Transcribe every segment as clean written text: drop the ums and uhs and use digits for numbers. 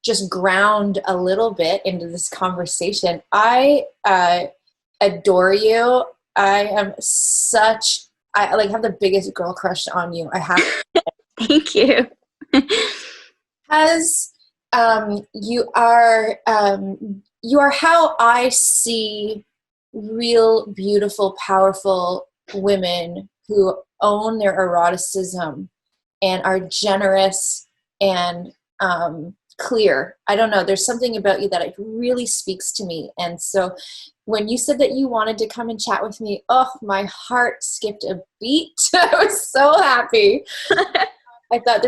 just ground a little bit into this conversation, I adore you. I have the biggest girl crush on you. I have. Thank you. Because you are how I see real, beautiful, powerful women who own their eroticism and are generous and clear. I don't know. There's something about you that it really speaks to me. And so when you said that you wanted to come and chat with me, oh, my heart skipped a beat. I was so happy. I thought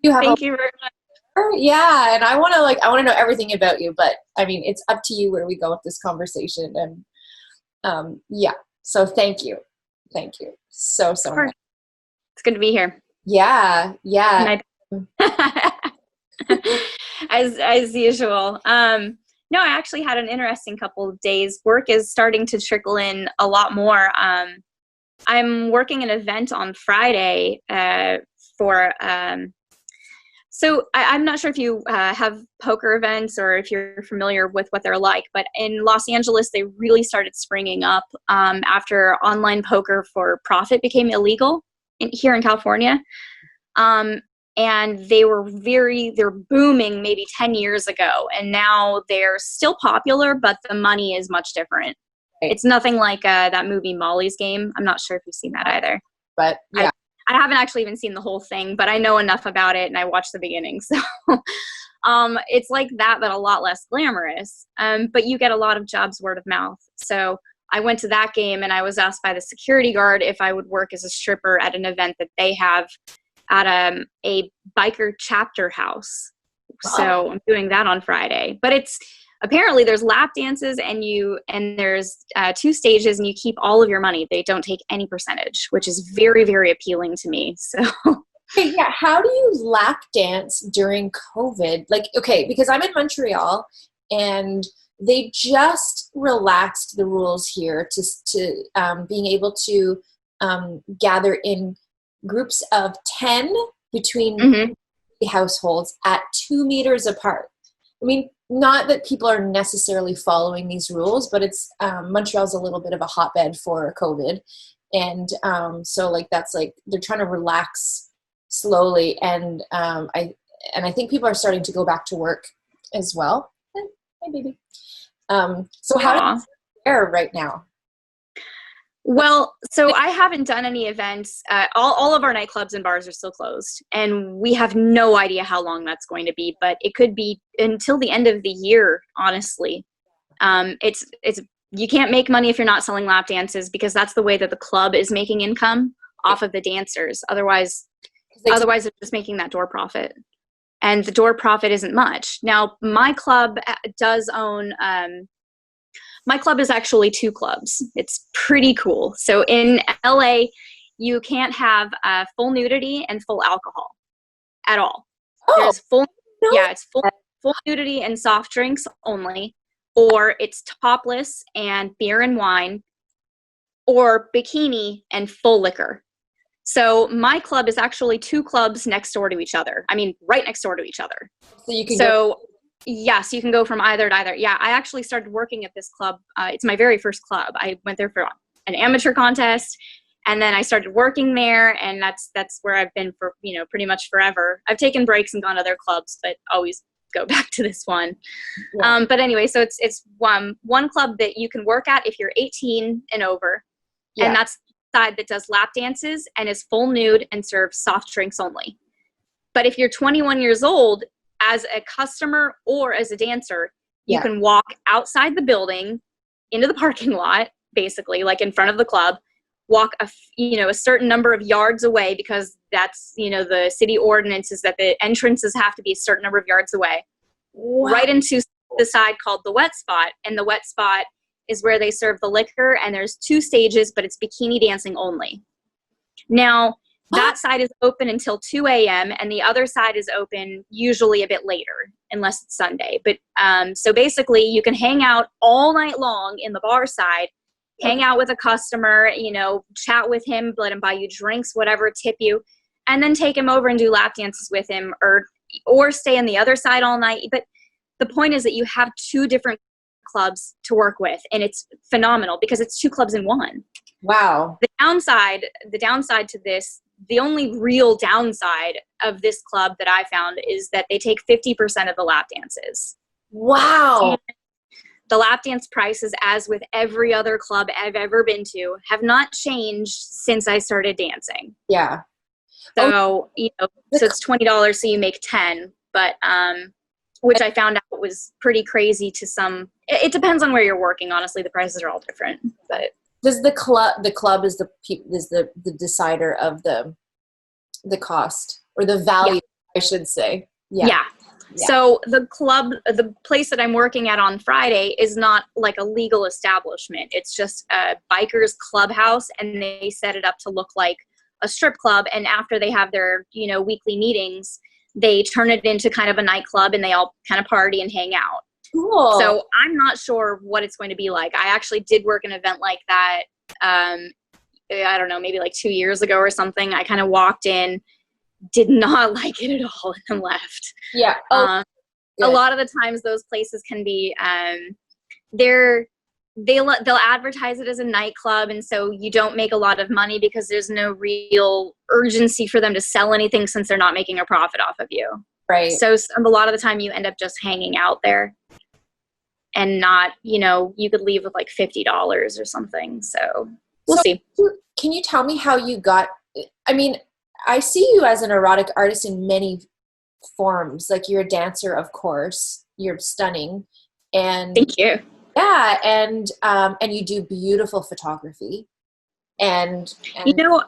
you have Thank you very much. Yeah, and I want to know everything about you, but I mean, it's up to you where we go with this conversation. And yeah, so thank you so much. It's good to be here. Yeah. As usual. No, I actually had an interesting couple of days. Work is starting to trickle in a lot more. I'm working an event on Friday for so I'm not sure if you have poker events or if you're familiar with what they're like, but in Los Angeles, they really started springing up after online poker for profit became illegal here in California. And they're booming maybe 10 years ago. And now they're still popular, but the money is much different. Right. It's nothing like that movie Molly's Game. I'm not sure if you've seen that either. But yeah. I haven't actually even seen the whole thing, but I know enough about it and I watched the beginning. So it's like that, but a lot less glamorous. But you get a lot of jobs word of mouth. So I went to that game and I was asked by the security guard if I would work as a stripper at an event that they have at a biker chapter house. Wow. So I'm doing that on Friday. But apparently there's lap dances and there's 2 stages and you keep all of your money. They don't take any percentage, which is very, very appealing to me. So yeah, how do you lap dance during COVID? Like, okay, because I'm in Montreal and they just relaxed the rules here to being able to gather in groups of 10 between households at 2 meters apart. I mean, not that people are necessarily following these rules, but it's Montreal's a little bit of a hotbed for COVID. And so that's they're trying to relax slowly. And I think people are starting to go back to work as well. Hey, baby. So how do you fare right now? Well, so I haven't done any events. All of our nightclubs and bars are still closed, and we have no idea how long that's going to be, but it could be until the end of the year, honestly. You can't make money if you're not selling lap dances because that's the way that the club is making income off of the dancers. Otherwise they're just making that door profit. And the door profit isn't much. Now, my club does own my club is actually 2 clubs. It's pretty cool. So in LA, you can't have full nudity and full alcohol at all. Oh, there's it's full nudity and soft drinks only, or it's topless and beer and wine, or bikini and full liquor. So my club is actually 2 clubs next door to each other. I mean, right next door to each other. So you can Yes, you can go from either to either. Yeah, I actually started working at this club. It's my very first club. I went there for an amateur contest, and then I started working there, and that's where I've been for pretty much forever. I've taken breaks and gone to other clubs, but always go back to this one. Yeah. But anyway, so it's one club that you can work at if you're 18 and over, and that's the side that does lap dances and is full nude and serves soft drinks only. But if you're 21 years old, as a customer or as a dancer, you can walk outside the building into the parking lot, basically, like in front of the club, walk a certain number of yards away because that's, the city ordinance is that the entrances have to be a certain number of yards away. Wow. Right into the side called the wet spot. And the wet spot is where they serve the liquor, and there's 2 stages, but it's bikini dancing only. Now, that side is open until 2 a.m. and the other side is open usually a bit later, unless it's Sunday. But so basically you can hang out all night long in the bar side, hang out with a customer, chat with him, let him buy you drinks, whatever, tip you, and then take him over and do lap dances with him or or stay on the other side all night. But the point is that you have two different clubs to work with, and it's phenomenal because it's two clubs in one. Wow. The downside to this, the only real downside of this club that I found is that they take 50% of the lap dances. Wow. And the lap dance prices, as with every other club I've ever been to, have not changed since I started dancing. Yeah. So, so it's $20, so you make 10, but, which I found out was pretty crazy to some. It depends on where you're working. Honestly, the prices are all different, but. Does the club is the decider of the cost or the value, yeah. I should say. Yeah. So the place that I'm working at on Friday is not like a legal establishment. It's just a biker's clubhouse, and they set it up to look like a strip club. And after they have their, weekly meetings, they turn it into kind of a nightclub, and they all kind of party and hang out. Cool. So I'm not sure what it's going to be like. I actually did work an event like that. I don't know, maybe like 2 years ago or something. I kind of walked in, did not like it at all, and then left. Yeah. A lot of the times those places can be, they'll advertise it as a nightclub, and so you don't make a lot of money because there's no real urgency for them to sell anything since they're not making a profit off of you. Right. So a lot of the time you end up just hanging out there and not, you could leave with like $50 or something. So we'll see. Can you tell me how you got, I see you as an erotic artist in many forms. Like, you're a dancer, of course. You're stunning. And thank you. Yeah. And you do beautiful photography. And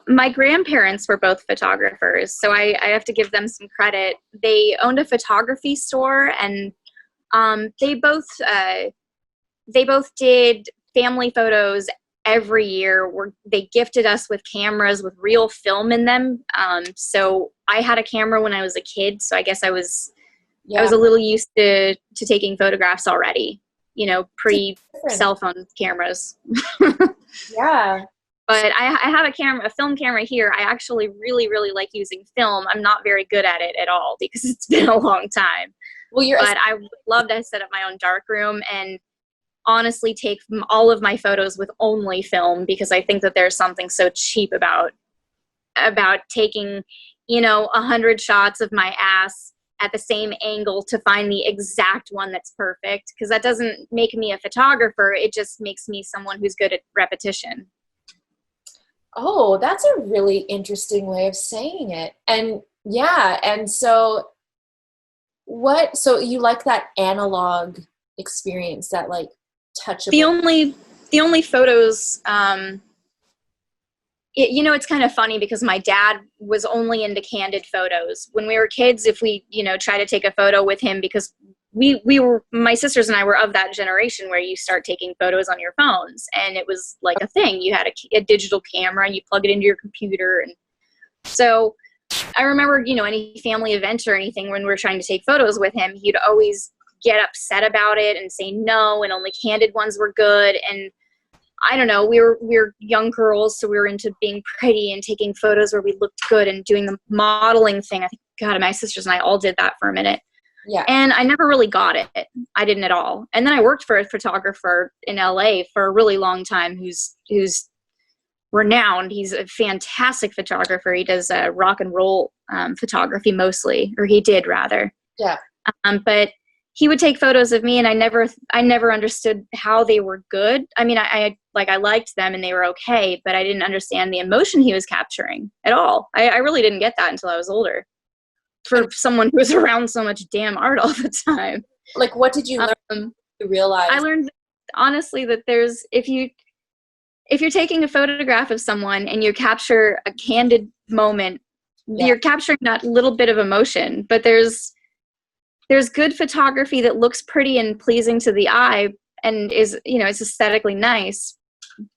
my grandparents were both photographers, so I have to give them some credit. They owned a photography store, and they both did family photos every year. They gifted us with cameras with real film in them. So I had a camera when I was a kid, so I guess I was a little used to taking photographs already. Pre-cell phone cameras. Yeah. But I have a film camera here. I actually really, really like using film. I'm not very good at it at all because it's been a long time. But I would love to set up my own darkroom and honestly take all of my photos with only film, because I think that there's something so cheap about taking, 100 shots of my ass at the same angle to find the exact one that's perfect, because that doesn't make me a photographer. It just makes me someone who's good at repetition. Oh, that's a really interesting way of saying it. And yeah, and so you like that analog experience, that like touchable. The only photos, it's kind of funny because my dad was only into candid photos. When we were kids, if we, try to take a photo with him, because my sisters and I were of that generation where you start taking photos on your phones, and it was like a thing. You had a digital camera and you plug it into your computer. And so I remember, any family event or anything, when we were trying to take photos with him, he'd always get upset about it and say no, and only candid ones were good. And I don't know, we were young girls, so we were into being pretty and taking photos where we looked good and doing the modeling thing. I think, God, my sisters and I all did that for a minute. Yeah. And I never really got it. I didn't at all. And then I worked for a photographer in LA for a really long time who's renowned. He's a fantastic photographer. He does rock and roll photography mostly, or he did rather. Yeah. But he would take photos of me, and I never understood how they were good. I mean, I liked them and they were okay, but I didn't understand the emotion he was capturing at all. I really didn't get that until I was older. For someone who was around so much damn art all the time. Like, what did you learn to realize? I learned, honestly, that if you're taking a photograph of someone and you capture a candid moment, you're capturing that little bit of emotion. But there's good photography that looks pretty and pleasing to the eye and is, it's aesthetically nice.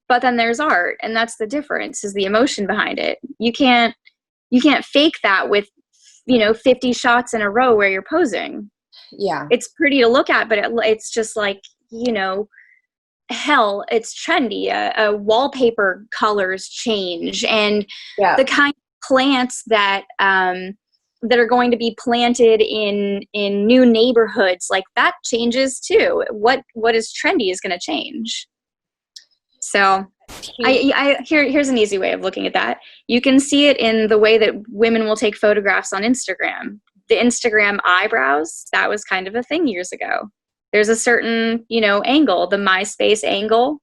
But then there's art, and that's the difference, is the emotion behind it. You can't fake that with 50 shots in a row where you're posing. Yeah. It's pretty to look at, but it's just like, hell, it's trendy. Wallpaper colors change, and the kind of plants that that are going to be planted in new neighborhoods, like that changes too. What is trendy is going to change. So here's an easy way of looking at that. You can see it in the way that women will take photographs on Instagram. The Instagram eyebrows, that was kind of a thing years ago. There's a certain, angle, the MySpace angle.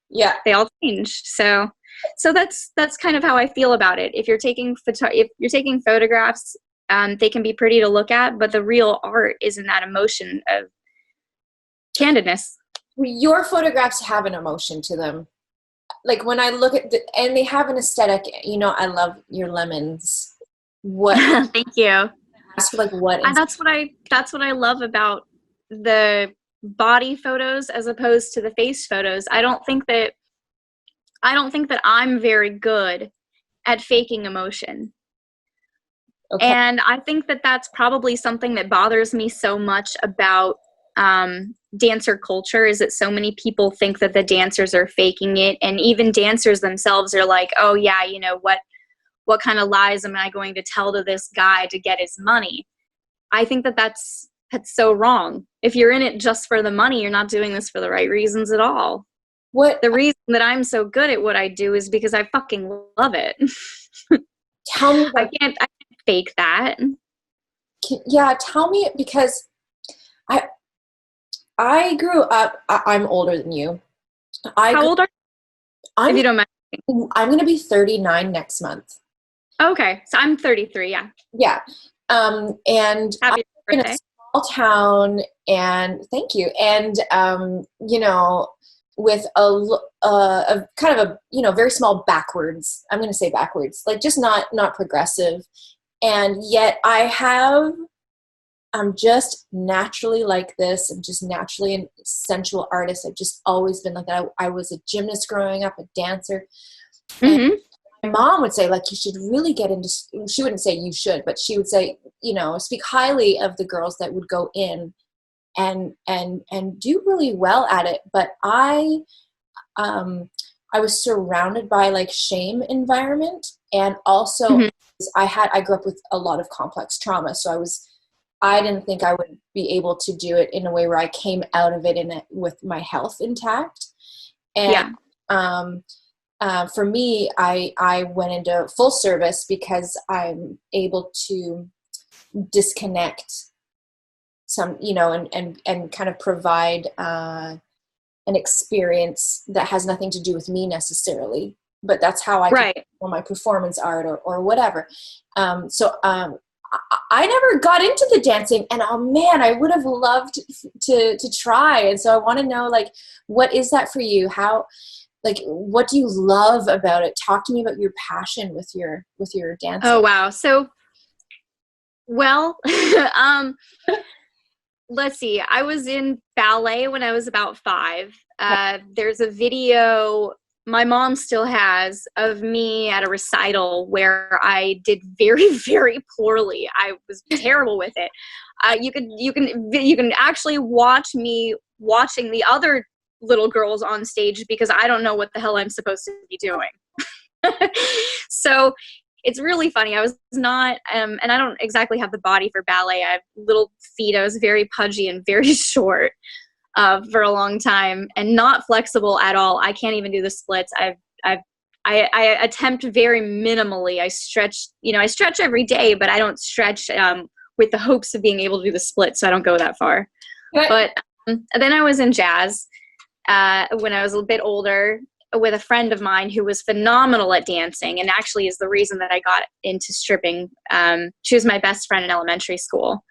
Yeah. They all changed. So that's kind of how I feel about it. If you're taking photographs, they can be pretty to look at, but the real art is in that emotion of candidness. Your photographs have an emotion to them. Like when I look at and they have an aesthetic, I love your lemons. What? Thank you. Ask for what? That's what I love about the body photos as opposed to the face photos. I don't think that I'm very good at faking emotion. Okay. And I think that that's probably something that bothers me so much about dancer culture, is that so many people think that the dancers are faking it, and even dancers themselves are like, oh yeah, what kind of lies am I going to tell to this guy to get his money? I think that that's so wrong. If you're in it just for the money, you're not doing this for the right reasons at all. The reason that I'm so good at what I do is because I fucking love it. Tell me. I can't fake that. Tell me, because I grew up. I'm older than you. How old are you? If you don't mind. I'm going to be 39 next month. Okay, so I'm 33. Yeah. Yeah. And happy I'm birthday. in a small town, and thank you. And with a kind of a very small backwards. I'm going to say backwards, like just not progressive. And yet I'm just naturally like this. I'm just naturally a sensual artist. I've just always been like that. I was a gymnast growing up, a dancer. Mm-hmm. My mom would say, you should really get into, she wouldn't say you should, but she would say, speak highly of the girls that would go in and do really well at it. But I was surrounded by shame environment. And also mm-hmm. I grew up with a lot of complex trauma. So I didn't think I would be able to do it in a way where I came out of it with my health intact. And, for me, I went into full service because I'm able to disconnect some, and kind of provide an experience that has nothing to do with me necessarily, but that's how I can do my performance art or whatever. I never got into the dancing, and oh man, I would have loved to try. And so I want to know, what is that for you? How, what do you love about it? Talk to me about your passion with your dancing. Oh, wow. So, well, let's see. I was in ballet when I was about 5. There's a video my mom still has of me at a recital where I did very, very poorly. I was terrible with it. You can actually watch me watching the other little girls on stage because I don't know what the hell I'm supposed to be doing. So it's really funny. I was not, and I don't exactly have the body for ballet. I have little feet. I was very pudgy and very short for a long time and not flexible at all. I can't even do the splits. I attempt very minimally. I stretch every day, but I don't stretch with the hopes of being able to do the split, so I don't go that far. But then I was in jazz when I was a bit older with a friend of mine who was phenomenal at dancing and actually is the reason that I got into stripping. She was my best friend in elementary school.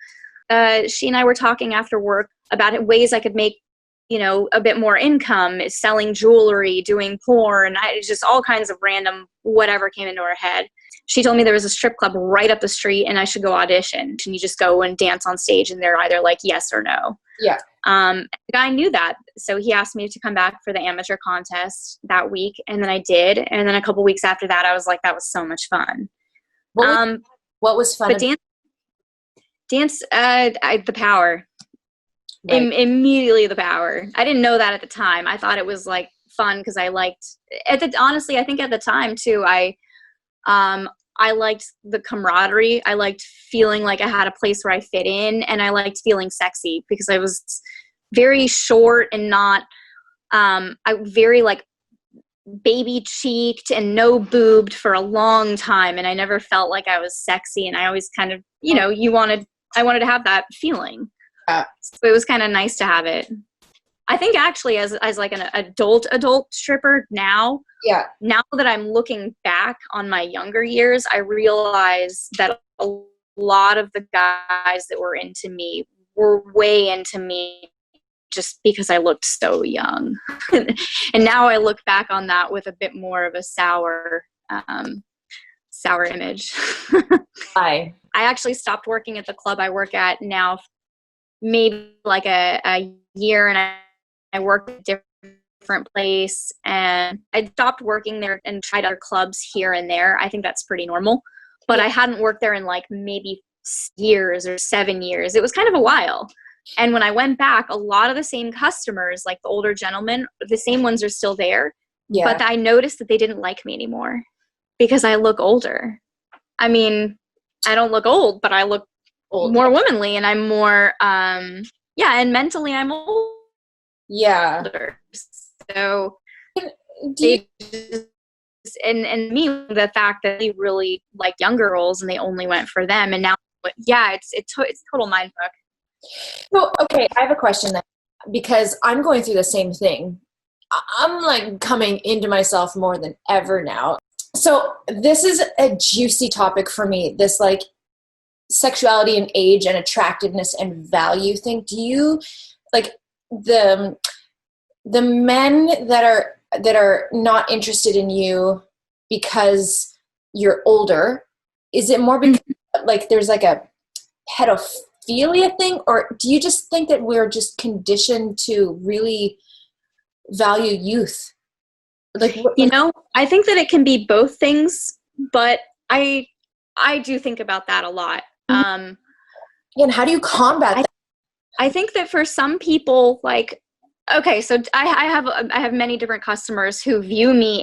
She and I were talking after work about ways I could make, a bit more income, selling jewelry, doing porn, just all kinds of random whatever came into her head. She told me there was a strip club right up the street and I should go audition. And you just go and dance on stage and they're either like yes or no. Yeah. The guy knew that. So he asked me to come back for the amateur contest that week. And then I did. And then a couple weeks after that, I was like, that was so much fun. What was fun? But dance, the power. Right. Immediately the power. I didn't know that at the time. I thought it was fun because I liked honestly, I think at the time too, I I liked the camaraderie. I liked feeling like I had a place where I fit in, and I liked feeling sexy because I was very short and not, I very like baby cheeked and no boobed for a long time. And I never felt like I was sexy. And I always kind of, I wanted to have that feeling. So it was kind of nice to have it. I think actually as like an adult stripper now that I'm looking back on my younger years, I realize that a lot of the guys that were into me were way into me just because I looked so young. And now I look back on that with a bit more of a sour image. Hi. I actually stopped working at the club I work at now maybe like a year, and I worked at a different place, and I stopped working there and tried other clubs here and there. I think that's pretty normal, but I hadn't worked there in like maybe years or 7 years. It was kind of a while. And when I went back, a lot of the same customers, like the older gentlemen, the same ones are still there. Yeah. But I noticed that they didn't like me anymore because I look older. I mean, I don't look old, but I look more womanly, and I'm more, and mentally I'm older. Yeah. So they just, and me, the fact that they really like young girls and they only went for them, and now, it's total mindfuck. So, okay, I have a question then, because I'm going through the same thing. I'm like coming into myself more than ever now. So this is a juicy topic for me, this like sexuality and age and attractiveness and value thing. Do you like the men that are not interested in you because you're older? Is it more because like there's like a pedophilia thing, or do you just think that we're just conditioned to really value youth? Like, I think that it can be both things, but I do think about that a lot. And how do you combat that? I think that for some people, like, okay, so I have many different customers who view me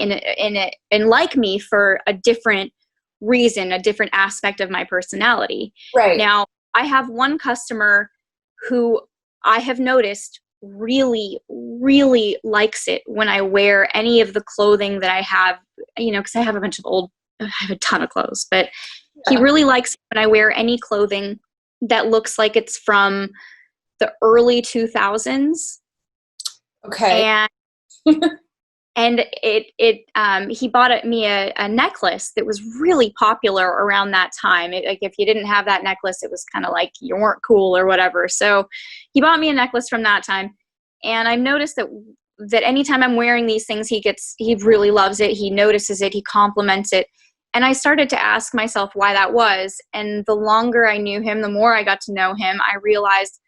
and like me for a different reason, a different aspect of my personality. Right. Now, I have one customer who I have noticed really, really likes it when I wear any of the clothing that I have, because I have a ton of clothes, but he really likes it when I wear any clothing that looks like it's from the early 2000s. Okay. And he bought me a necklace that was really popular around that time. Like if you didn't have that necklace, it was kind of like you weren't cool or whatever. So he bought me a necklace from that time. And I've noticed that anytime I'm wearing these things, he really loves it. He notices it. He compliments it. And I started to ask myself why that was. And the longer I knew him, the more I got to know him, I realized,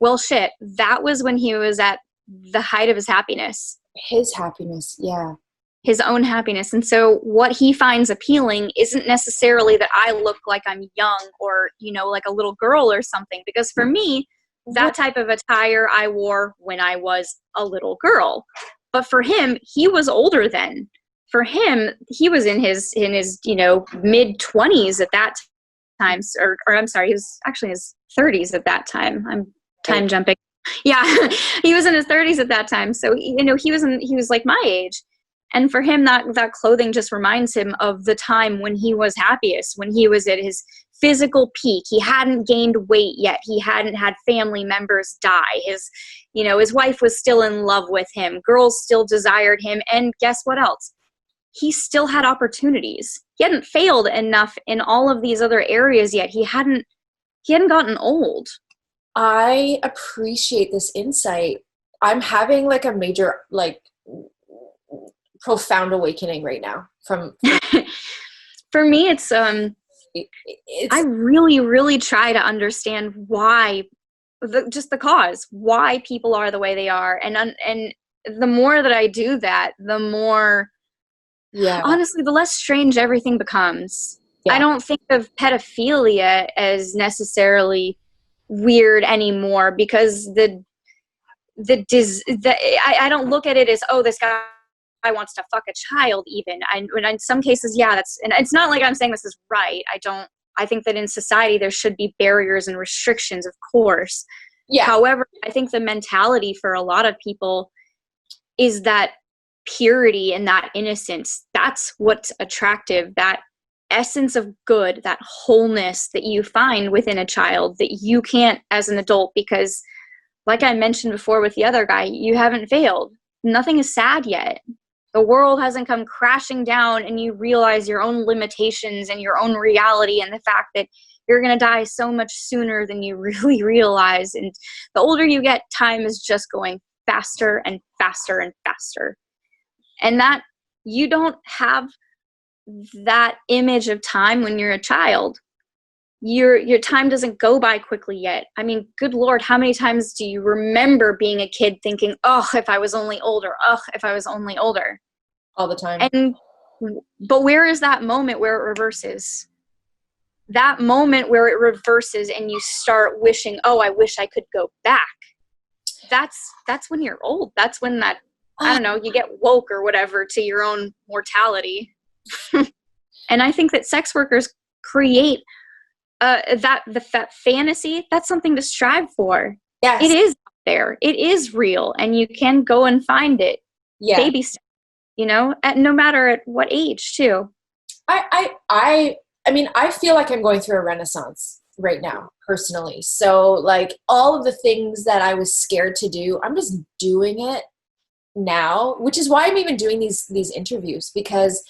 well, shit, that was when he was at the height of his happiness. His happiness, yeah. His own happiness. And so what he finds appealing isn't necessarily that I look like I'm young or, like a little girl or something. Because for me, that type of attire I wore when I was a little girl. But for him, he was older then. For him, he was in his mid-20s at that time. Or I'm sorry, he was actually in his 30s at that time. I'm time jumping. Yeah, he was in his 30s at that time. So, he was like my age. And for him, that clothing just reminds him of the time when he was happiest, when he was at his physical peak. He hadn't gained weight yet. He hadn't had family members die. His wife was still in love with him. Girls still desired him. And guess what else? He still had opportunities. He hadn't failed enough in all of these other areas yet. He hadn't gotten old. I appreciate this insight. I'm having like a major, like profound awakening right now from for me, it's I really, really try to understand why, just the cause, why people are the way they are. And the more that I do that, the more, honestly, the less strange everything becomes. Yeah. I don't think of pedophilia as necessarily weird anymore because I don't look at it as, oh, this guy guy wants to fuck a child even. And in some cases, yeah, and it's not like I'm saying this is right. I think that in society there should be barriers and restrictions, of course. Yeah. However, I think the mentality for a lot of people is that purity and that innocence. That's what's attractive, that essence of good, that wholeness that you find within a child that you can't as an adult, because like I mentioned before with the other guy, you haven't failed. Nothing is sad yet. The world hasn't come crashing down and you realize your own limitations and your own reality and the fact that you're going to die so much sooner than you really realize. And the older you get, time is just going faster and faster and faster. And that you don't have that image of time when you're a child. Your time doesn't go by quickly yet. I mean, good Lord, how many times do you remember being a kid thinking, oh, if I was only older, oh, if I was only older? All the time. But where is that moment where it reverses? That moment where it reverses and you start wishing, oh, I wish I could go back. That's when you're old. That's when that, I don't know, you get woke or whatever to your own mortality. And I think that sex workers create that fantasy. That's something to strive for. Yes. It is there. It is real, and you can go and find it. Yeah. Baby steps, no matter at what age too. I mean, I feel like I'm going through a renaissance right now, personally. So like all of the things that I was scared to do, I'm just doing it now, which is why I'm even doing these interviews, because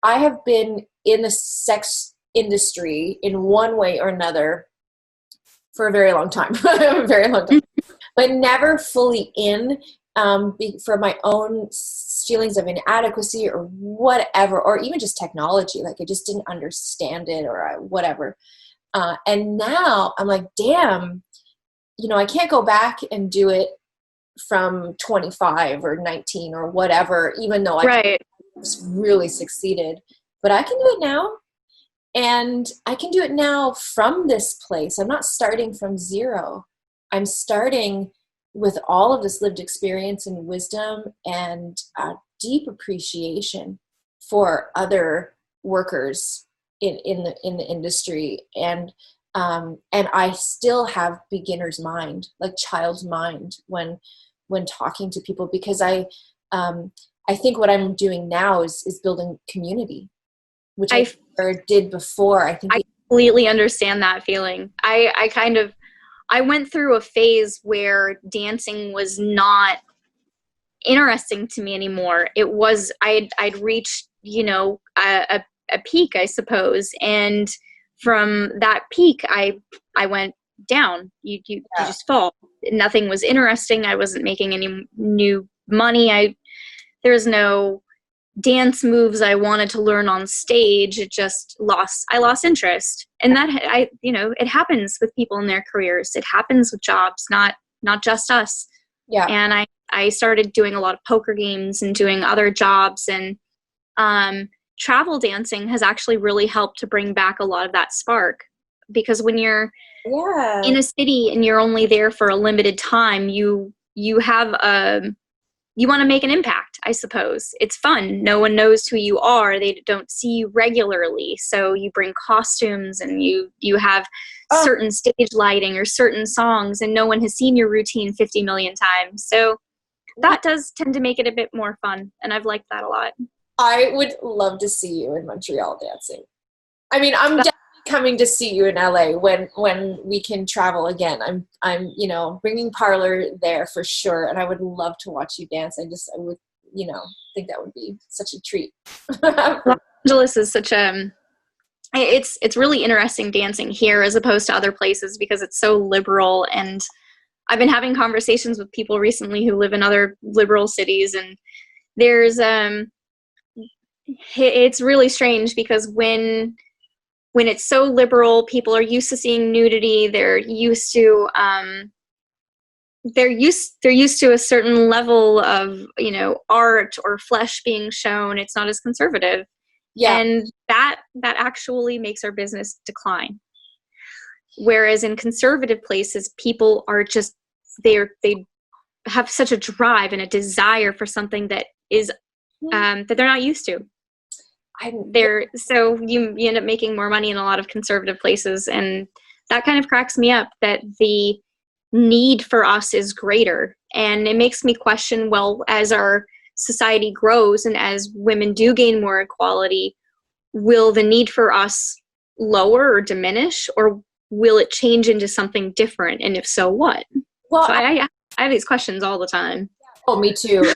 I have been in the sex industry in one way or another for a very long time, but never fully in, for my own feelings of inadequacy or whatever, or even just technology. Like I just didn't understand it or whatever. And now I'm like, damn, I can't go back and do it from 25 or 19 or whatever, even though I really succeeded, but I can do it now. And I can do it now from this place. I'm not starting from zero. I'm starting with all of this lived experience and wisdom and deep appreciation for other workers in the industry. And I still have beginner's mind, like child's mind when talking to people, because I think what I'm doing now is building community, which I never did before. I completely understand that feeling. I went through a phase where dancing was not interesting to me anymore. It was, I'd reached, a peak, I suppose. And from that peak, I went down. You just fall. Nothing was interesting. I wasn't making any new money. There was no dance moves I wanted to learn on stage. I lost interest. And that it happens with people in their careers. It happens with jobs, not just us. Yeah. And I started doing a lot of poker games and doing other jobs, and travel dancing has actually really helped to bring back a lot of that spark, because when you're in a city and you're only there for a limited time, you want to make an impact, I suppose. It's fun. No one knows who you are. They don't see you regularly. So you bring costumes and you have certain stage lighting or certain songs, and no one has seen your routine 50 million times. So that does tend to make it a bit more fun. And I've liked that a lot. I would love to see you in Montreal dancing. I mean, I'm definitely coming to see you in LA when we can travel again. I'm bringing Parlor there for sure, and I would love to watch you dance. I would think that would be such a treat. Los Angeles is such it's really interesting dancing here as opposed to other places, because it's so liberal. And I've been having conversations with people recently who live in other liberal cities, and there's it's really strange, because when it's so liberal, people are used to seeing nudity. They're used to a certain level of art or flesh being shown. It's not as conservative. Yeah. And that actually makes our business decline. Whereas in conservative places, people are just they have such a drive and a desire for something that is that they're not used to. So you end up making more money in a lot of conservative places, and that kind of cracks me up that the need for us is greater. And it makes me question, well, as our society grows and as women do gain more equality, will the need for us lower or diminish, or will it change into something different? And if so, what? Well, so I have these questions all the time. Oh, me too.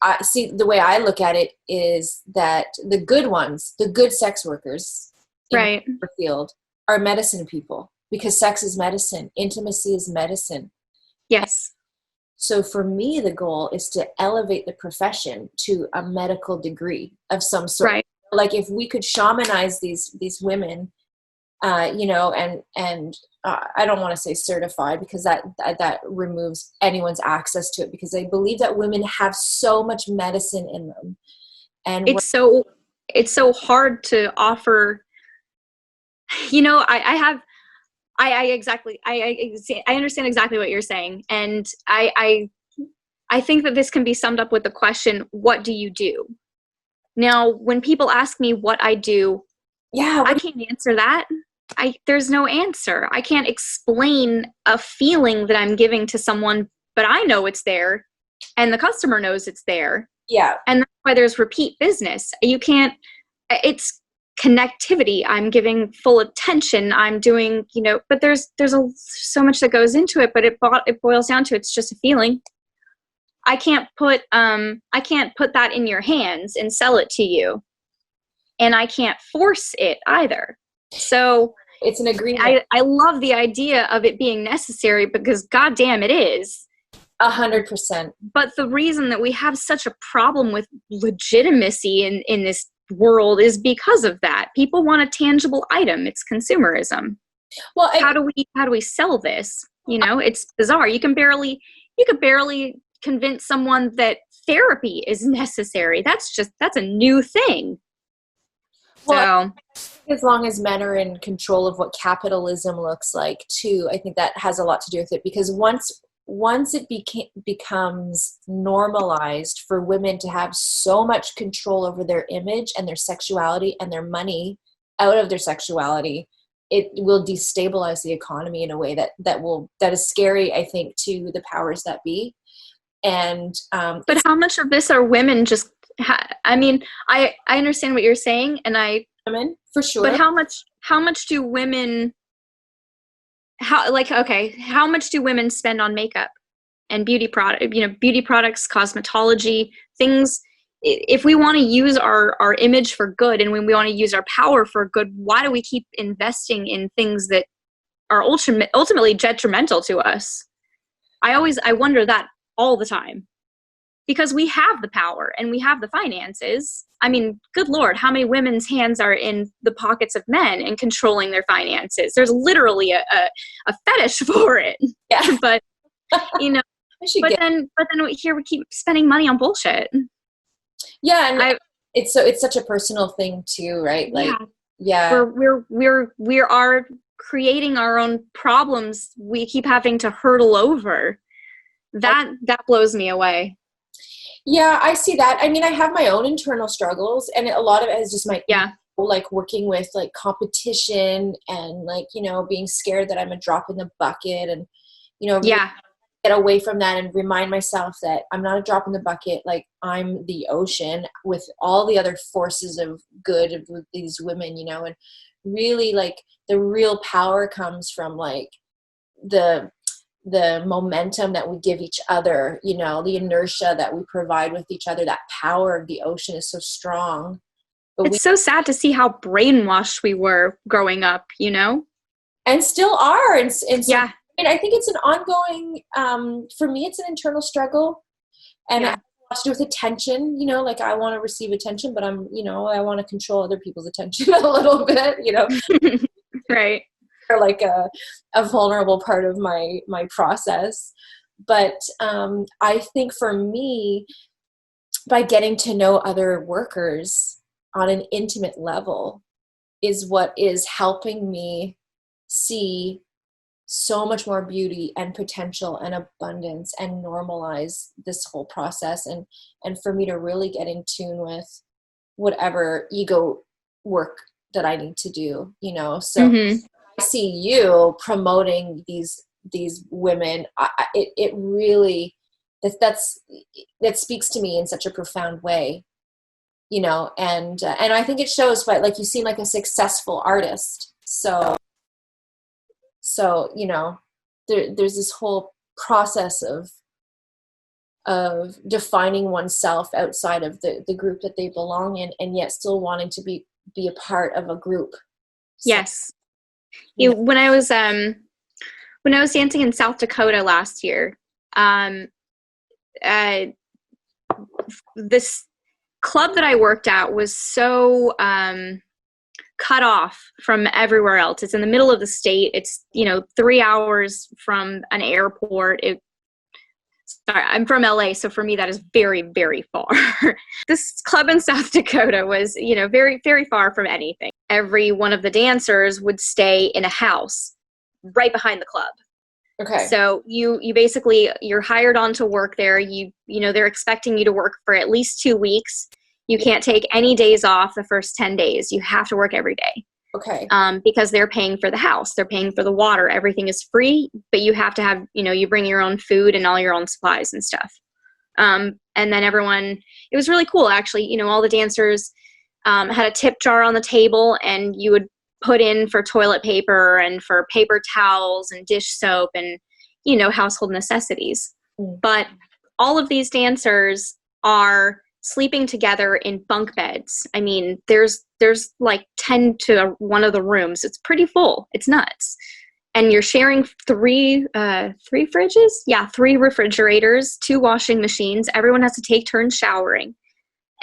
I see, the way I look at it is that the good ones, the good sex workers in the field, are medicine people, because sex is medicine. Intimacy is medicine. Yes. So for me, the goal is to elevate the profession to a medical degree of some sort. Right. Like if we could shamanize these women, you know, and I don't want to say certified, because that removes anyone's access to it, because I believe that women have so much medicine in them. And it's so hard to offer, you know, I understand exactly what you're saying. And I think that this can be summed up with the question, what do you do? Now, when people ask me what I do, I can't answer that. There's no answer. I can't explain a feeling that I'm giving to someone, but I know it's there and the customer knows it's there. Yeah. And that's why there's repeat business. It's connectivity. I'm giving full attention. I'm doing, you know, but there's so much that goes into it, but it boils down to, it's just a feeling. I can't put that in your hands and sell it to you. And I can't force it either. So it's an agreement. I love the idea of it being necessary, because goddamn it is. 100%. But the reason that we have such a problem with legitimacy in this world is because of that. People want a tangible item. It's consumerism. Well, how do we sell this? You know, it's bizarre. You could barely convince someone that therapy is necessary. That's a new thing. Well, as long as men are in control of what capitalism looks like too, I think that has a lot to do with it, because once it becomes normalized for women to have so much control over their image and their sexuality and their money out of their sexuality, it will destabilize the economy in a way that is scary, I think, to the powers that be. And but how much of this are women just I mean, I understand what you're saying, and women for sure, but how much do women how much do women spend on makeup and beauty products, cosmetology, things? If we want to use our image for good, and when we want to use our power for good, why do we keep investing in things that are ultimately detrimental to us? I wonder that all the time, because we have the power and we have the finances. I mean, good Lord, how many women's hands are in the pockets of men and controlling their finances? There's literally a fetish for it. Yeah. But, you know, then here we keep spending money on bullshit. Yeah. And it's such a personal thing too, right? Like, yeah. We are creating our own problems. We keep having to hurdle over. That blows me away. Yeah, I see that. I mean, I have my own internal struggles, and a lot of it is just like working with like competition and like, you know, being scared that I'm a drop in the bucket, and, you know, get away from that and remind myself that I'm not a drop in the bucket. Like, I'm the ocean with all the other forces of good with these women, you know, and really like the real power comes from like the momentum that we give each other, you know, the inertia that we provide with each other. That power of the ocean is so strong. But it's so sad to see how brainwashed we were growing up, you know, and still are. And so, yeah, and I think it's an ongoing, for me, it's an internal struggle, and it has a lot to do with attention, you know, like I want to receive attention, but I want to control other people's attention a little bit, you know. Right. Like a vulnerable part of my process. But I think for me, by getting to know other workers on an intimate level is what is helping me see so much more beauty and potential and abundance and normalize this whole process, and for me to really get in tune with whatever ego work that I need to do, you know. So I see you promoting these women. It really, that speaks to me in such a profound way, you know. And I think it shows, but like, you seem like a successful artist. So you know, there's this whole process of defining oneself outside of the group that they belong in, and yet still wanting to be a part of a group. So, Yes. When I was dancing in South Dakota last year, this club that I worked at was so cut off from everywhere else. It's in the middle of the state. It's, 3 hours from an airport. Sorry, I'm from LA, so for me that is very, very far. This club in South Dakota was, very, very far from anything. Every one of the dancers would stay in a house right behind the club. Okay. So you basically, you're hired on to work there. They're expecting you to work for at least 2 weeks. You can't take any days off the first 10 days. You have to work every day. Okay. Because they're paying for the house, they're paying for the water, everything is free, but you have to have, you bring your own food and all your own supplies and stuff. And then it was really cool actually, all the dancers had a tip jar on the table, and you would put in for toilet paper and for paper towels and dish soap and, household necessities. But all of these dancers are sleeping together in bunk beds. I mean, there's like 10 to one of the rooms. It's pretty full. It's nuts. And you're sharing three fridges? Yeah, 3 refrigerators, 2 washing machines. Everyone has to take turns showering.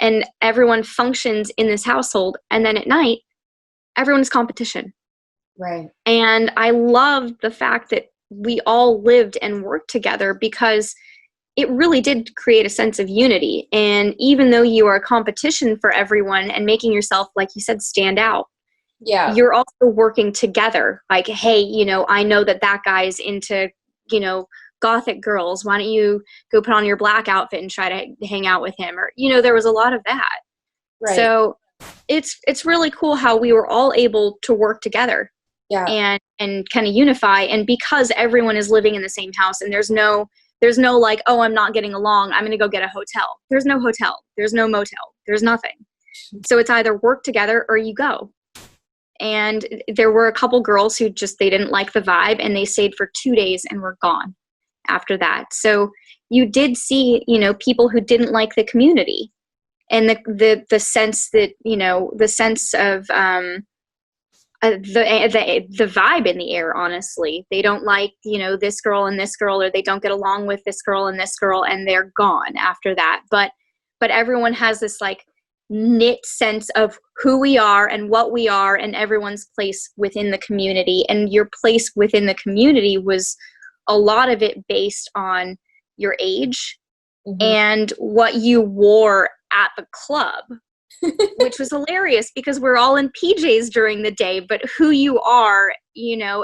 And everyone functions in this household. And then at night, everyone's competition. Right. And I loved the fact that we all lived and worked together, because it really did create a sense of unity. And even though you are a competition for everyone and making yourself, like you said, stand out, yeah, you're also working together. Like, hey, I know that guy's into, gothic girls. Why don't you go put on your black outfit and try to hang out with him? Or, there was a lot of that. Right. So it's really cool how we were all able to work together. Yeah. And kind of unify. And because everyone is living in the same house, and there's no like, oh, I'm not getting along, I'm going to go get a hotel. There's no hotel. There's no motel. There's nothing. So it's either work together or you go. And there were a couple girls who they didn't like the vibe, and they stayed for 2 days and were gone after that. So you did see, people who didn't like the community, and the sense that, the sense of the vibe in the air. Honestly, they don't like, this girl and this girl, or they don't get along with this girl, and they're gone after that. But everyone has this like knit sense of who we are and what we are, and everyone's place within the community. And your place within the community was a lot of it based on your age and what you wore at the club. Which was hilarious, because we're all in PJs during the day, but who you are,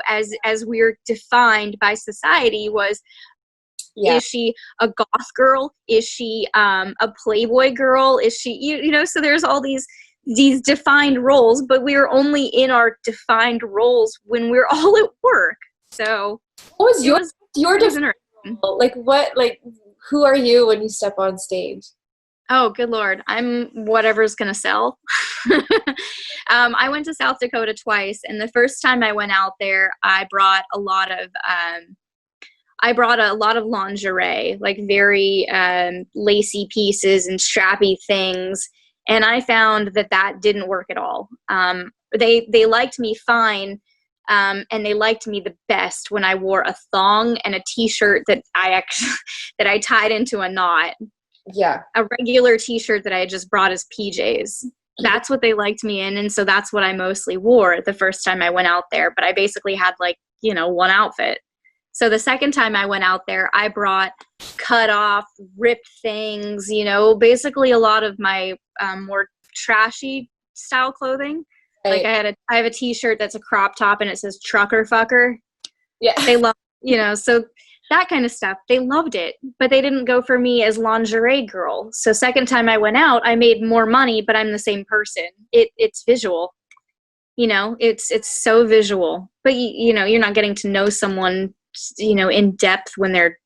as we're defined by society was, is she a goth girl? Is she a Playboy girl? Is she, so there's all these defined roles, but we're only in our defined roles when we're all at work. So what was your different role? Like who are you when you step on stage? Oh, good Lord. I'm whatever's going to sell. I went to South Dakota twice, and the first time I went out there, I brought a lot of lingerie, like very lacy pieces and strappy things. And I found that didn't work at all. They liked me fine. And they liked me the best when I wore a thong and a t-shirt that I tied into a knot. Yeah. A regular t-shirt that I had just brought as PJs. That's what they liked me in. And so that's what I mostly wore the first time I went out there. But I basically had one outfit. So the second time I went out there, I brought cut off, ripped things, basically a lot of my more trashy style clothing. Right. Like I have a t-shirt that's a crop top and it says trucker fucker. Yeah. They love, so that kind of stuff. They loved it, but they didn't go for me as lingerie girl. So second time I went out, I made more money, but I'm the same person. It's visual, it's so visual, but you're not getting to know someone, in depth when they're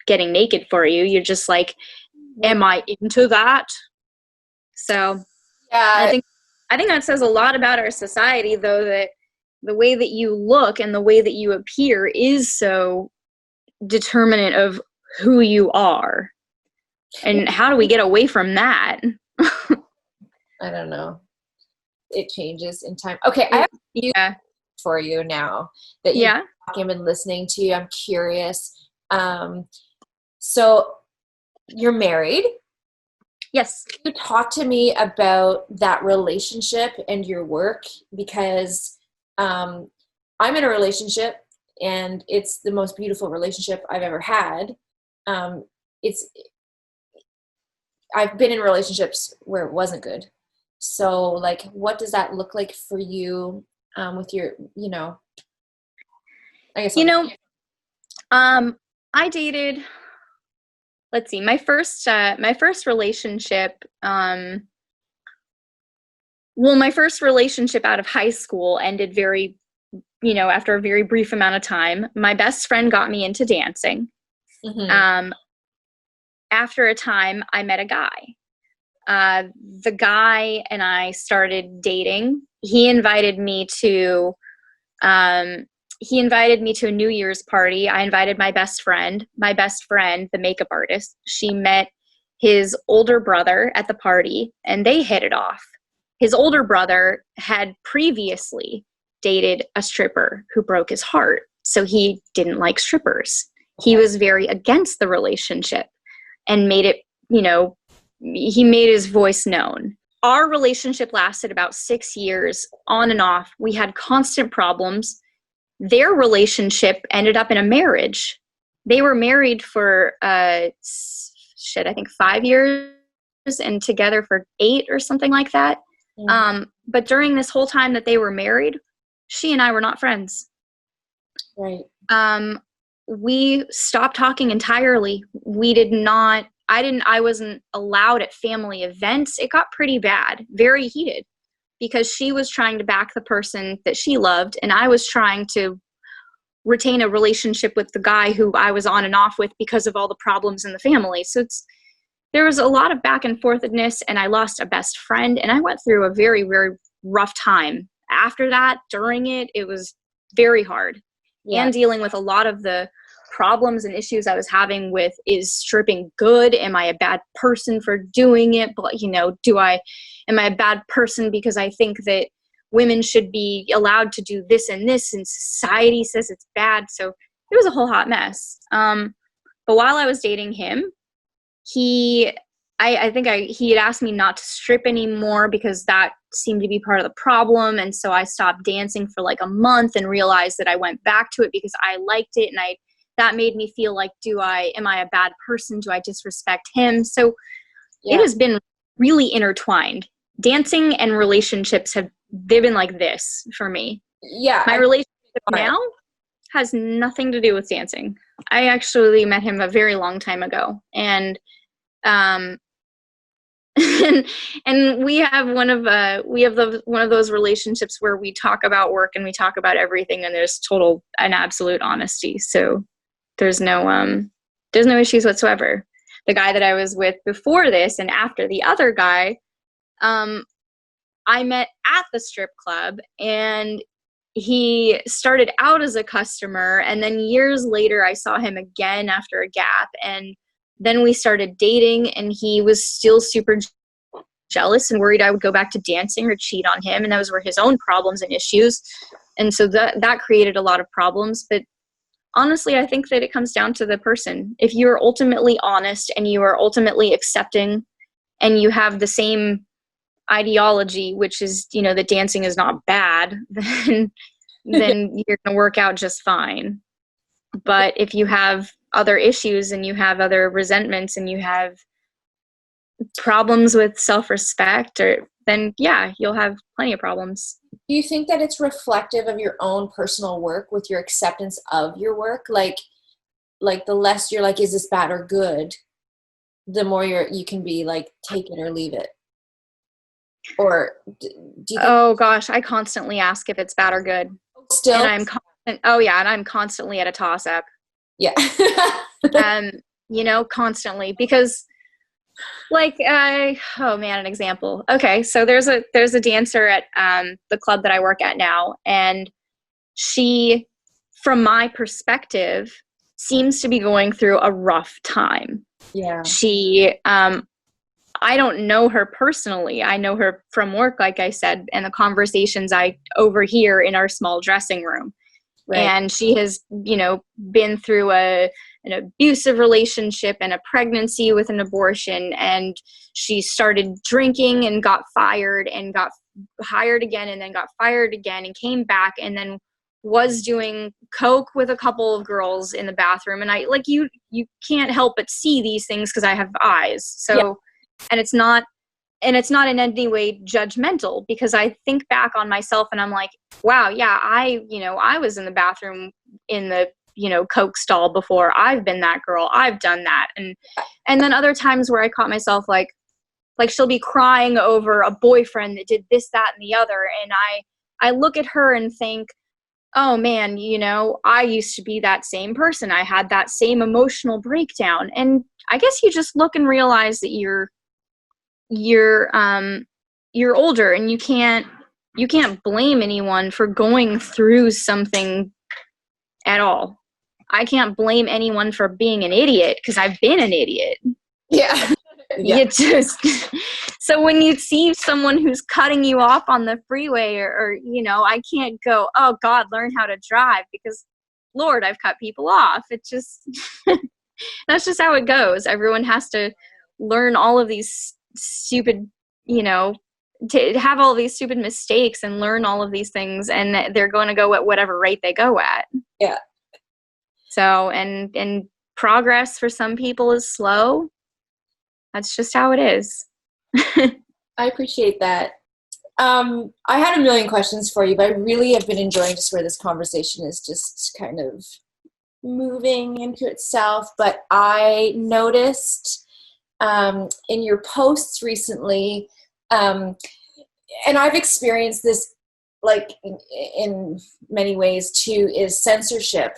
getting naked for you. You're just like, am I into that? So Yeah. I think that says a lot about our society, though, that the way that you look and the way that you appear is so determinant of who you are. And how do we get away from that? I don't know. It changes in time. Okay, I have a few for you now that you've been listening to. I'm curious. So you're married. Yes. Can you talk to me about that relationship and your work? Because I'm in a relationship and it's the most beautiful relationship I've ever had. I've been in relationships where it wasn't good. So like, what does that look like for you with your, I guess. I dated, let's see, my first relationship, my first relationship out of high school ended very, after a very brief amount of time. My best friend got me into dancing. Mm-hmm. After a time, I met a guy. The guy and I started dating. He invited me to a New Year's party. I invited my best friend, the makeup artist. She met his older brother at the party and they hit it off. His older brother had previously dated a stripper who broke his heart. So he didn't like strippers. He was very against the relationship and made it, he made his voice known. Our relationship lasted about 6 years on and off. We had constant problems. Their relationship ended up in a marriage. They were married for, I think 5 years and together for 8 or something like that. Mm-hmm. But during this whole time that they were married, she and I were not friends. Right. We stopped talking entirely. I wasn't allowed at family events. It got pretty bad, very heated, because she was trying to back the person that she loved, and I was trying to retain a relationship with the guy who I was on and off with because of all the problems in the family. So there was a lot of back and forthness, and I lost a best friend, and I went through a very, very rough time. After that, during it, it was very hard. Yeah. And dealing with a lot of the problems and issues I was having with, is stripping good? Am I a bad person for doing it? But, am I a bad person because I think that women should be allowed to do this and this, and society says it's bad? So it was a whole hot mess. But while I was dating him, he had asked me not to strip anymore because that seemed to be part of the problem. And so I stopped dancing for like a month and realized that I went back to it because I liked it. And that made me feel like, am I a bad person? Do I disrespect him? So It has been really intertwined. Dancing and relationships they've been like this for me. Yeah. My relationship now has nothing to do with dancing. I actually met him a very long time ago. And and we have one of those relationships where we talk about work and we talk about everything, and there's total and absolute honesty. So there's no issues whatsoever. The guy that I was with before this and after the other guy, I met at the strip club, and he started out as a customer, and then years later I saw him again after a gap, and then we started dating, and he was still super jealous and worried I would go back to dancing or cheat on him, and those were his own problems and issues. And so that created a lot of problems. But honestly, I think that it comes down to the person. If you are ultimately honest and you are ultimately accepting and you have the same ideology, which is, that dancing is not bad, then you're going to work out just fine. But if you have other issues and you have other resentments and you have problems with self-respect, or then yeah, you'll have plenty of problems. Do you think that it's reflective of your own personal work with your acceptance of your work? Like the less you're like, is this bad or good, the more you can be like, take it or leave it. Or do you think Oh gosh, I constantly ask if it's bad or good. still? And I'm constantly at a toss up. Yeah. Constantly, because like oh man, an example. Okay, so there's a dancer at the club that I work at now, and she, from my perspective, seems to be going through a rough time. Yeah. She I don't know her personally. I know her from work, like I said, and the conversations I overhear in our small dressing room. Right. And she has, been through an abusive relationship and a pregnancy with an abortion. And she started drinking and got fired and got hired again and then got fired again and came back and then was doing coke with a couple of girls in the bathroom. And I like, you can't help but see these things because I have eyes. So, yeah. And it's not in any way judgmental, because I think back on myself and I'm like, wow, yeah, I was in the bathroom in the, coke stall before. I've been that girl. I've done that. And then other times where I caught myself like she'll be crying over a boyfriend that did this, that, and the other. And I look at her and think, oh man, I used to be that same person. I had that same emotional breakdown. And I guess you just look and realize that you're older, and you can't blame anyone for going through something at all. I can't blame anyone for being an idiot, because I've been an idiot. Yeah. Yeah. So when you see someone who's cutting you off on the freeway or I can't go, oh God, learn how to drive, because Lord, I've cut people off. It's just that's just how it goes. Everyone has to learn all of these stupid, to have all these stupid mistakes and learn all of these things, and they're going to go at whatever rate they go at. Yeah. So, and progress for some people is slow. That's just how it is. I appreciate that. I had a million questions for you, but I really have been enjoying just where this conversation is just kind of moving into itself. But I noticed in your posts recently, and I've experienced this like in many ways too, is censorship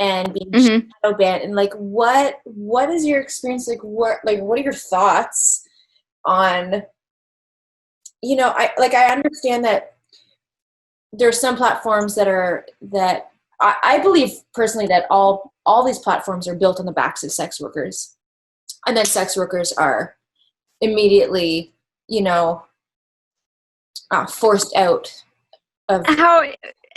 and being shadow banned. And like, what is your experience? Like, what are your thoughts on, I understand that there are some platforms that I believe personally that all these platforms are built on the backs of sex workers, and then sex workers are immediately, forced out of how.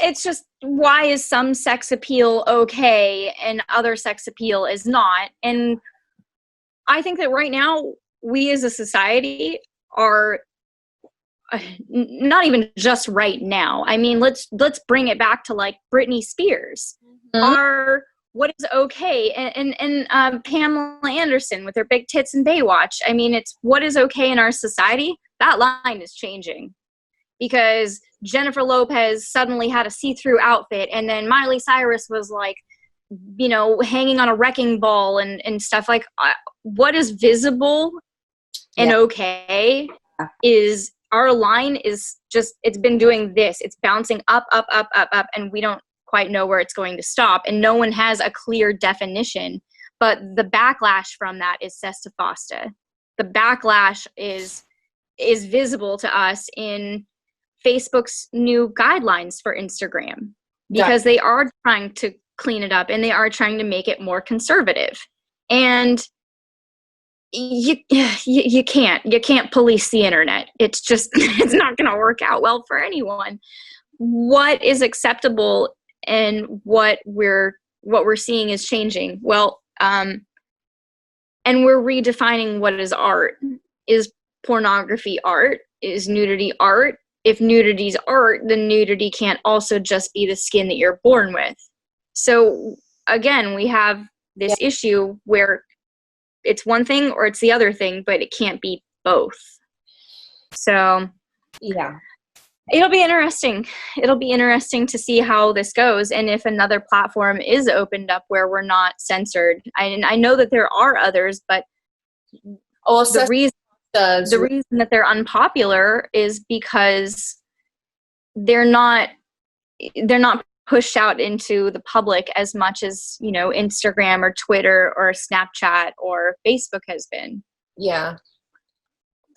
It's just, why is some sex appeal okay and other sex appeal is not? And I think that right now we as a society are not even just right now. I mean, let's bring it back to like Britney Spears. What is okay, and Pamela Anderson with her big tits in Baywatch. I mean, it's what is okay in our society. That line is changing, because Jennifer Lopez suddenly had a see-through outfit, and then Miley Cyrus was like, hanging on a wrecking ball and stuff. Like, what is visible and okay is, our line is just, it's been doing this. It's bouncing up, up, up, up, up, and we don't quite know where it's going to stop. And no one has a clear definition. But the backlash from that is sesta. The backlash is visible to us in Facebook's new guidelines for Instagram, because they are trying to clean it up and they are trying to make it more conservative. And you can't police the internet. It's just, it's not going to work out well for anyone. What is acceptable and what we're seeing is changing. Well, and we're redefining what is art. Is pornography art? Is nudity art? If nudity's art, then nudity can't also just be the skin that you're born with. So again, we have this issue where it's one thing or it's the other thing, but it can't be both. So Yeah. it'll be interesting. It'll be interesting to see how this goes, and if another platform is opened up where we're not censored. I know that there are others, but the reason that they're unpopular is because they're not pushed out into the public as much as, you know, Instagram or Twitter or Snapchat or Facebook has been. Yeah.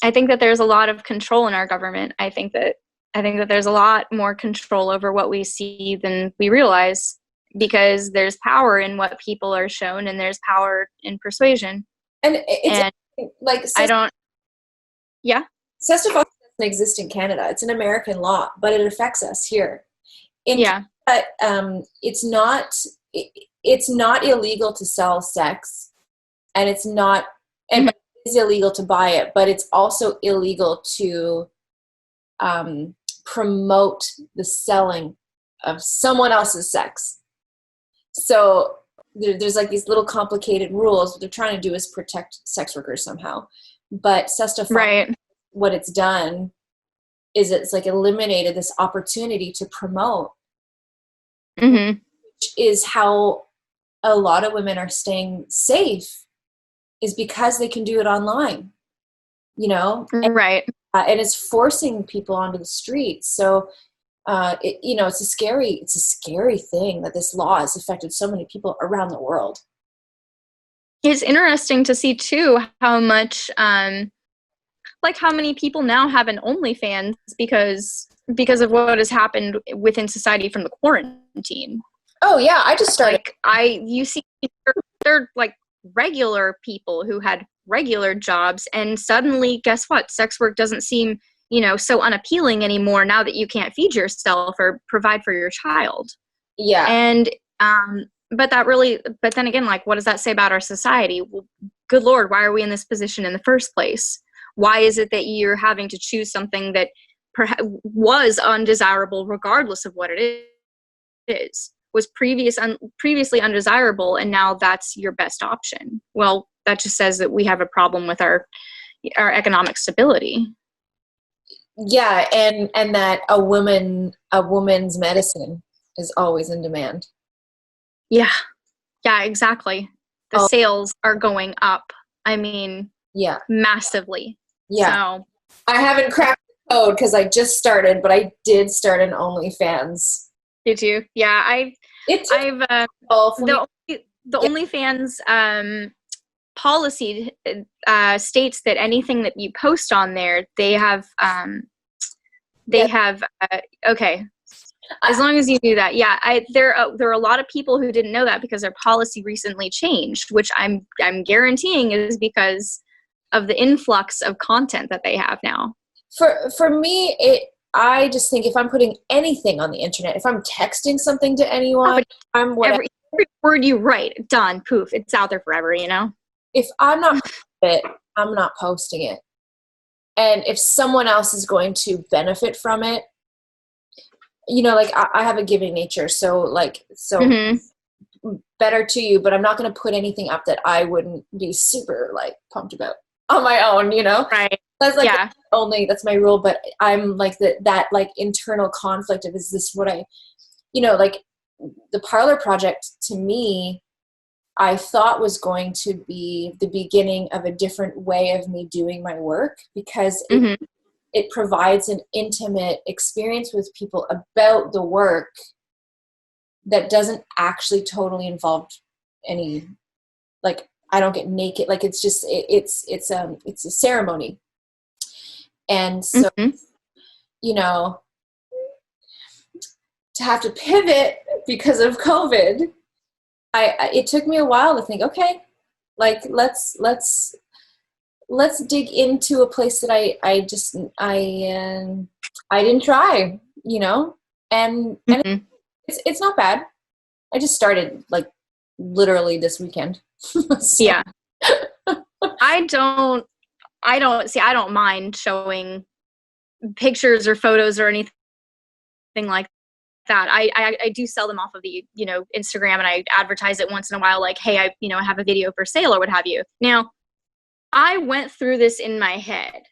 I think that there's a lot of control in our government. I think that there's a lot more control over what we see than we realize, because there's power in what people are shown, and there's power in persuasion. And it's like, Censorship doesn't exist in Canada. It's an American law, but it affects us here. Canada, it's not illegal to sell sex, and it's not, and it is illegal to buy it, but it's also illegal to promote the selling of someone else's sex. So there's like these little complicated rules. What they're trying to do is protect sex workers somehow. But SESTA, what it's done is it's like eliminated this opportunity to promote, which is how a lot of women are staying safe, is because they can do it online, you know? And it's forcing people onto the streets. So, it's a scary thing that this law has affected so many people around the world. It's interesting to see too how much, like how many people now have an OnlyFans because of what has happened within society from the quarantine. Oh yeah, I just started. Like you see, they're like regular people who had regular jobs, and suddenly, guess what? Sex work doesn't seem, you know, so unappealing anymore now that you can't feed yourself or provide for your child. Yeah. And but then again, like, what does that say about our society? Well, good Lord, why are we in this position in the first place? Why is it that you're having to choose something that was undesirable, regardless of what it is, was previously undesirable, and now that's your best option? Well, that just says that we have a problem with our economic stability. Yeah, and that a woman's medicine is always in demand. Yeah, exactly. The sales are going up. I mean, massively. Yeah. So I haven't cracked the code because I just started, but I did start an OnlyFans. Did you? Yeah, the OnlyFans policy states that anything that you post on there, they have okay. As long as you do that, there are a lot of people who didn't know that because their policy recently changed, which I'm guaranteeing is because of the influx of content that they have now. For me, I just think if I'm putting anything on the internet, if I'm texting something to anyone, every word you write, done, poof, it's out there forever, you know? If I'm not it, I'm not posting it. And if someone else is going to benefit from it, you know, like I have a giving nature, so better to you, but I'm not going to put anything up that I wouldn't be super like pumped about on my own, you know? Right. That's like that's my rule, but I'm like that like internal conflict of, is this what I, you know, like the Parlor Project to me, I thought was going to be the beginning of a different way of me doing my work, because it provides an intimate experience with people about the work that doesn't actually totally involve any, like, I don't get naked. Like, it's just, it's a ceremony. And so, you know, to have to pivot because of COVID, it took me a while to think, okay, like, let's dig into a place that I didn't try, you know, and it's not bad. I just started like literally this weekend. So. Yeah. I don't mind showing pictures or photos or anything like that. I do sell them off of the, you know, Instagram, and I advertise it once in a while, like, hey, I have a video for sale or what have you. Now, I went through this in my head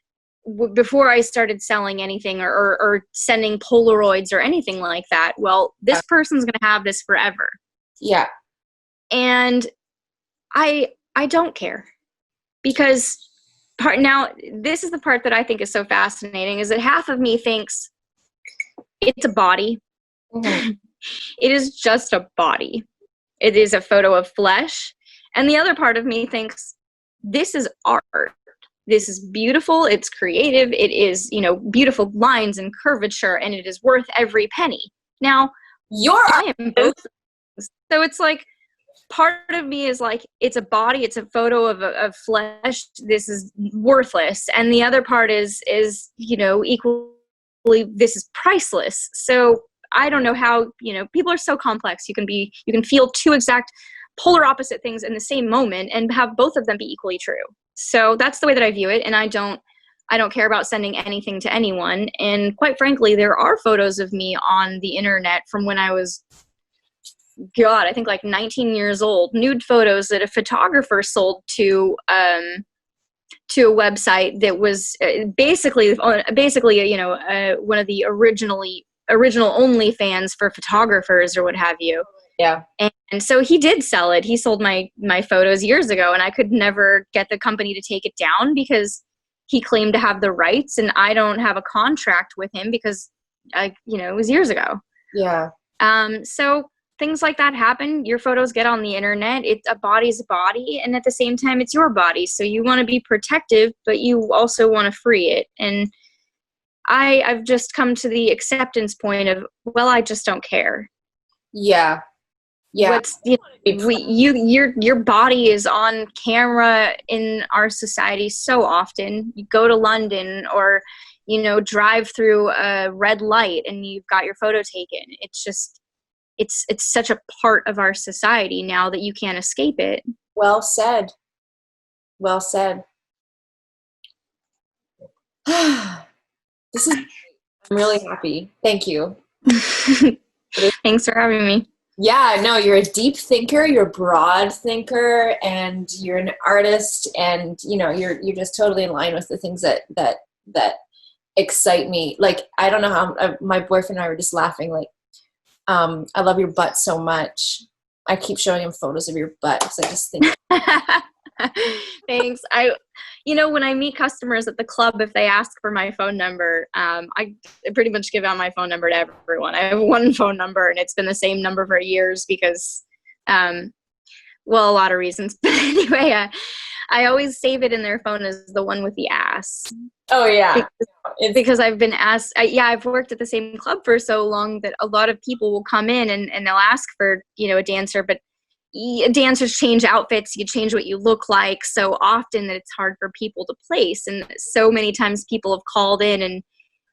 before I started selling anything or sending Polaroids or anything like that. Well, this person's going to have this forever. Yeah. And I don't care, because now this is the part that I think is so fascinating, is that half of me thinks it's a body. Mm-hmm. It is just a body. It is a photo of flesh. And the other part of me thinks this is art. This is beautiful. It's creative. It is, beautiful lines and curvature, and it is worth every penny. Now, I am both. So it's like, part of me is like, it's a body, it's a photo of flesh, this is worthless. And the other part is equally, this is priceless. So I don't know how, people are so complex. You can feel two exact polar opposite things in the same moment and have both of them be equally true. So that's the way that I view it. And I don't care about sending anything to anyone. And quite frankly, there are photos of me on the internet from when I was, I think like 19 years old, nude photos that a photographer sold to a website that was basically one of the original OnlyFans for photographers or what have you. Yeah. And so he did sell it. He sold my photos years ago, and I could never get the company to take it down because he claimed to have the rights, and I don't have a contract with him because it was years ago. Yeah. So things like that happen. Your photos get on the internet. A body's a body, and at the same time, it's your body. So you want to be protective, but you also want to free it. And I've just come to the acceptance point of, well, I just don't care. Yeah. Yeah. Your body is on camera in our society so often. You go to London or, drive through a red light and you've got your photo taken. It's just, it's such a part of our society now that you can't escape it. Well said. Well said. I'm really happy. Thank you. Thanks for having me. Yeah, no, you're a deep thinker, you're a broad thinker, and you're an artist, and you're just totally in line with the things that excite me. Like, I don't know how my boyfriend and I were just laughing, like, I love your butt so much. I keep showing him photos of your butt because I just think thanks. When I meet customers at the club, if they ask for my phone number, I pretty much give out my phone number to everyone. I have one phone number, and it's been the same number for years because, a lot of reasons. But anyway, I always save it in their phone as the one with the ass. Oh, yeah. Because I've been asked, I've worked at the same club for so long that a lot of people will come in and they'll ask for, a dancer, but dancers change outfits, you change what you look like so often that it's hard for people to place. And so many times people have called in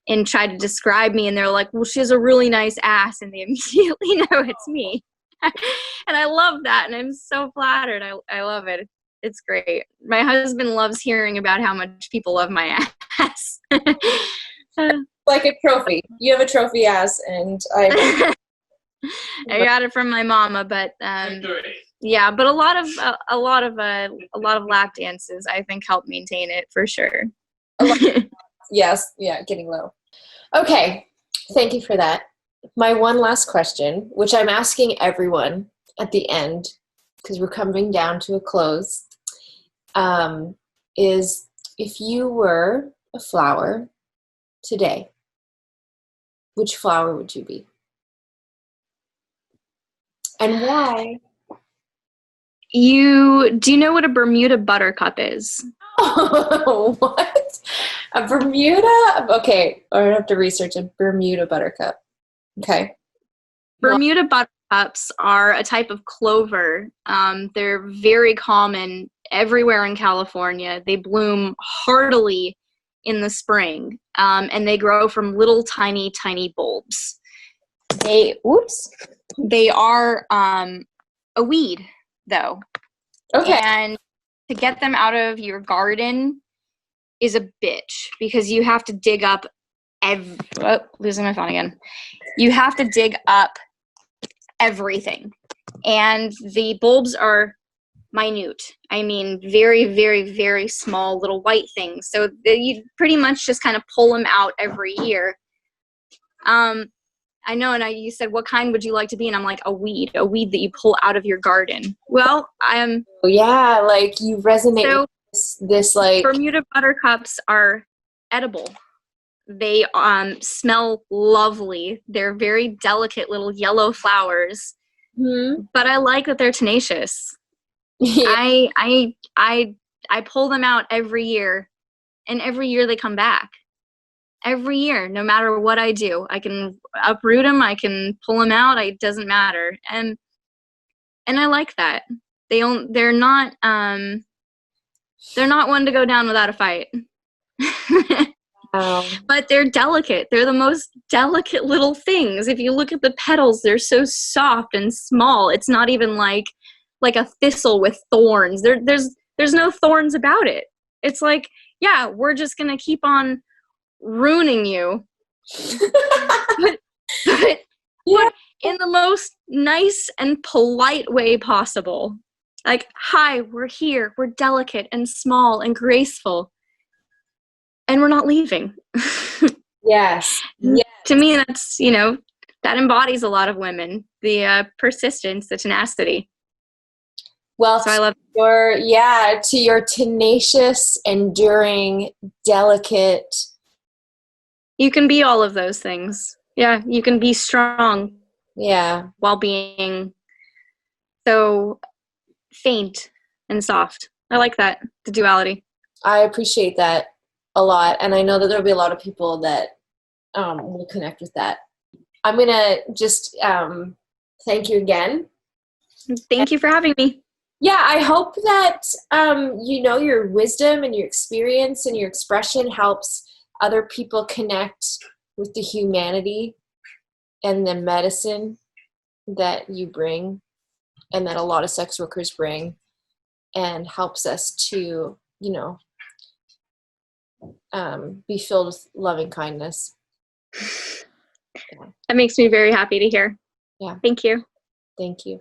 and tried to describe me, and they're like, well, she has a really nice ass, and they immediately know it's me. And I love that, and I'm so flattered. I love it. It's great. My husband loves hearing about how much people love my ass. Like a trophy. You have a trophy ass, and I got it from my mama, but yeah, but a lot of lap dances I think help maintain it for sure. Yes, yeah, getting low. Okay, thank you for that. My one last question, which I'm asking everyone at the end because we're coming down to a close, is if you were a flower today, which flower would you be? And why? Do you know what a Bermuda Buttercup is? Oh, what? A Bermuda? Okay, I have to research a Bermuda Buttercup. Okay. Bermuda Buttercups are a type of clover. They're very common everywhere in California. They bloom heartily in the spring, and they grow from little tiny, tiny bulbs. They are a weed, though. Okay. And to get them out of your garden is a bitch because you have to dig up losing my phone again. You have to dig up everything. And the bulbs are minute. I mean, very, very, very small little white things. So you pretty much just kind of pull them out every year. I know, and you said, what kind would you like to be? And I'm like, a weed that you pull out of your garden. Well, Yeah, like you resonate so with this like Bermuda buttercups are edible. They smell lovely. They're very delicate little yellow flowers, but I like that they're tenacious. yeah. I pull them out every year, and every year they come back. Every year, no matter what I do, I can uproot them, I can pull them out. It doesn't matter, and I like that. They're not one to go down without a fight. But they're delicate. They're the most delicate little things. If you look at the petals, they're so soft and small. It's not even like a thistle with thorns. There's no thorns about it. It's like, yeah, we're just gonna keep on ruining you, but in the most nice and polite way possible. Like, hi, we're here. We're delicate and small and graceful, and we're not leaving. Yes. To me, that's, that embodies a lot of women, the persistence, the tenacity. Well, so I love to your tenacious, enduring, delicate. You can be all of those things. Yeah, you can be strong. Yeah. While being so faint and soft. I like that, the duality. I appreciate that a lot, and I know that there'll be a lot of people that will connect with that. I'm gonna just thank you again. Thank you for having me. Yeah, I hope that your wisdom and your experience and your expression helps other people connect with the humanity and the medicine that you bring and that a lot of sex workers bring, and helps us to, be filled with loving kindness. That makes me very happy to hear. Yeah. Thank you. Thank you.